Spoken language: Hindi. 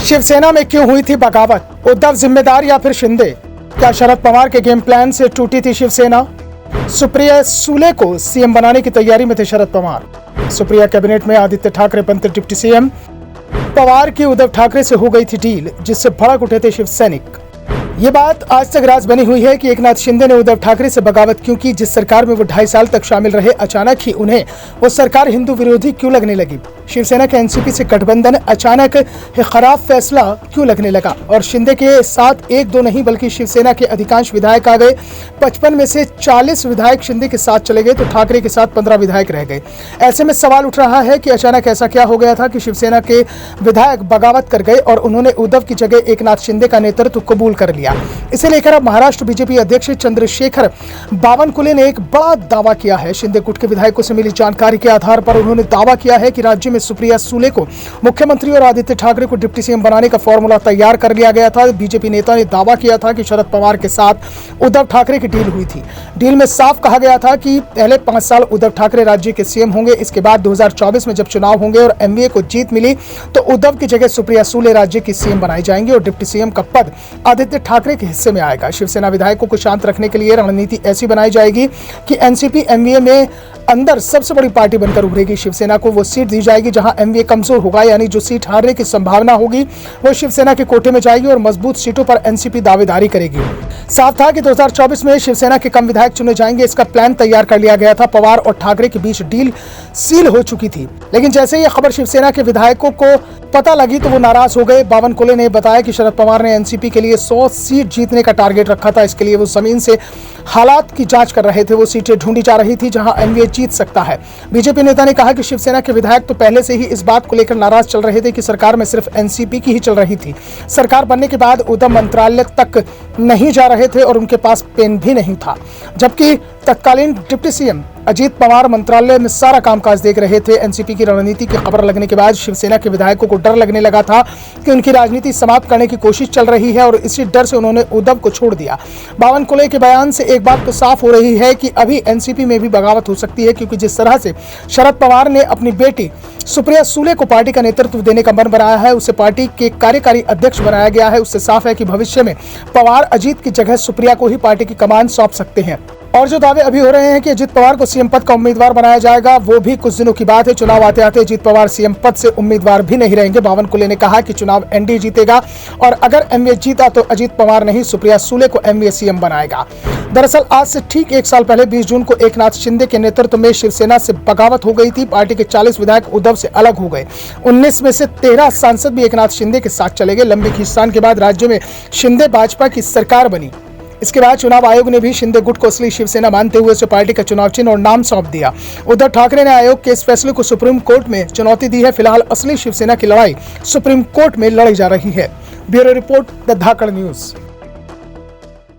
शिवसेना में क्यों हुई थी बगावत? उद्धव जिम्मेदार या फिर शिंदे? क्या शरद पवार के गेम प्लान से टूटी थी शिवसेना? सुप्रिया सूले को सीएम बनाने की तैयारी में थे शरद पवार। सुप्रिया कैबिनेट में आदित्य ठाकरे बनते डिप्टी सीएम। पवार की उद्धव ठाकरे से हो गई थी डील, जिससे भड़क उठे थे शिव सैनिक। ये बात आज तक राज बनी हुई है कि एकनाथ शिंदे ने उद्धव ठाकरे से बगावत क्यों की। जिस सरकार में वो 2.5 साल तक शामिल रहे, अचानक ही उन्हें वो सरकार हिंदू विरोधी क्यों लगने लगी? शिवसेना के एनसीपी से गठबंधन अचानक खराब फैसला क्यों लगने लगा? और शिंदे के साथ 1-2 नहीं बल्कि शिवसेना के अधिकांश विधायक आ गए। 55 में से 40 विधायक शिंदे के साथ चले गए तो ठाकरे के साथ 15 विधायक रह गए। ऐसे में सवाल उठ रहा है कि अचानक ऐसा क्या हो गया था कि शिवसेना के विधायक बगावत कर गए और उन्होंने उद्धव की जगह एकनाथ शिंदे का नेतृत्व कबूल कर लिया। इसे लेकर अब महाराष्ट्र बीजेपी अध्यक्ष चंद्रशेखर बावनकुले ने एक बड़ा दावा किया है। शिंदे गुट के विधायकों से मिली जानकारी के आधार पर उन्होंने दावा किया है कि राज्य में सुप्रिया सूले को मुख्यमंत्री और आदित्य ठाकरे को डिप्टी सीएम बनाने का फॉर्मूला तैयार कर लिया गया था। बीजेपी नेता ने दावा किया था कि शरद पवार के साथ उद्धव ठाकरे की डील हुई थी। डील में साफ कहा गया था कि पहले 5 साल उद्धव ठाकरे राज्य के सीएम होंगे। इसके बाद 2024 में जब चुनाव होंगे और एमवीए को जीत मिली तो उद्धव की जगह सुप्रिया सूले राज्य की सीएम बनाई जाएंगी और डिप्टी सीएम का पद आदित्य ठाकरे के हिस्से में आएगा। शिवसेना विधायकों को शांत रखने के लिए रणनीति ऐसी बनाई जाएगी कि एनसीपी एमवीए में अंदर सबसे बड़ी पार्टी बनकर उभरेगी। शिवसेना को वो सीट दी जाएगी जहां एमवीए कमजोर होगा, यानी जो सीट हारने की संभावना होगी वो शिवसेना के कोटे में जाएगी और मजबूत सीटों पर एनसीपी दावेदारी करेगी। साफ था कि 2024 में शिवसेना के कम विधायक चुने जाएंगे। इसका प्लान तैयार कर लिया गया था। पवार और ठाकरे के बीच डील सील हो चुकी थी, लेकिन जैसे ये खबर शिवसेना के विधायकों को पता लगी तो वो नाराज हो गए। बावनकुले ने बताया कि शरद पवार ने एनसीपी के लिए 100 सीट जीतने का टारगेट रखा था। इसके लिए वो जमीन से हालात की जांच कर रहे थे। वो सीटें ढूंढी जा रही थी जहां एमवीए जीत सकता है। बीजेपी नेता ने कहा कि शिवसेना के विधायक तो पहले से ही इस बात को लेकर नाराज चल रहे थे कि सरकार में सिर्फ एनसीपी की ही चल रही थी। सरकार बनने के बाद उद्धव मंत्रालय तक नहीं जा रहे थे और उनके पास पेन भी नहीं था, जबकि तत्कालीन डिप्टी सीएम अजीत पवार मंत्रालय में सारा कामकाज देख रहे थे। एनसीपी की रणनीति की खबर लगने के बाद शिवसेना के विधायकों को डर लगने लगा था कि उनकी राजनीति समाप्त करने की कोशिश चल रही है और इसी डर से उन्होंने उद्धव को छोड़ दिया। बावनकुले के बयान से एक बात तो साफ हो रही है कि अभी एनसीपी में भी बगावत हो सकती है, क्योंकि जिस तरह से शरद पवार ने अपनी बेटी सुप्रिया सूले को पार्टी का नेतृत्व देने का मन बनाया है, उसे पार्टी के कार्यकारी अध्यक्ष बनाया गया है, उससे साफ है कि भविष्य में पवार अजीत की जगह सुप्रिया को ही पार्टी की कमान सौंप सकते हैं। और जो दावे अभी हो रहे हैं कि अजीत पवार को सीएम पद का उम्मीदवार बनाया जाएगा, वो भी कुछ दिनों की बात है। चुनाव आते आते अजीत पवार सीएम पद से उम्मीदवार भी नहीं रहेंगे। बावनकुले ने कहा कि चुनाव एनडीए जीतेगा और अगर एमवीए जीता तो अजीत पवार नहीं, सुप्रिया सूले को एमवीए सीएम बनाएगा। दरअसल आज से ठीक 1 साल पहले 20 जून को एकनाथ शिंदे के नेतृत्व में शिवसेना से बगावत हो गई थी। पार्टी के 40 विधायक उद्धव से अलग हो गए। 19 में से 13 सांसद भी एकनाथ शिंदे के साथ चले गए। लंबी खींचतान के बाद राज्य में शिंदे भाजपा की सरकार बनी। इसके बाद चुनाव आयोग ने भी शिंदे गुट को असली शिवसेना मानते हुए उसे पार्टी का चुनाव चिन्ह और नाम सौंप दिया। उद्धव ठाकरे ने आयोग के इस फैसले को सुप्रीम कोर्ट में चुनौती दी है। फिलहाल असली शिवसेना की लड़ाई सुप्रीम कोर्ट में लड़ी जा रही है। Bureau report, the Dhakad news.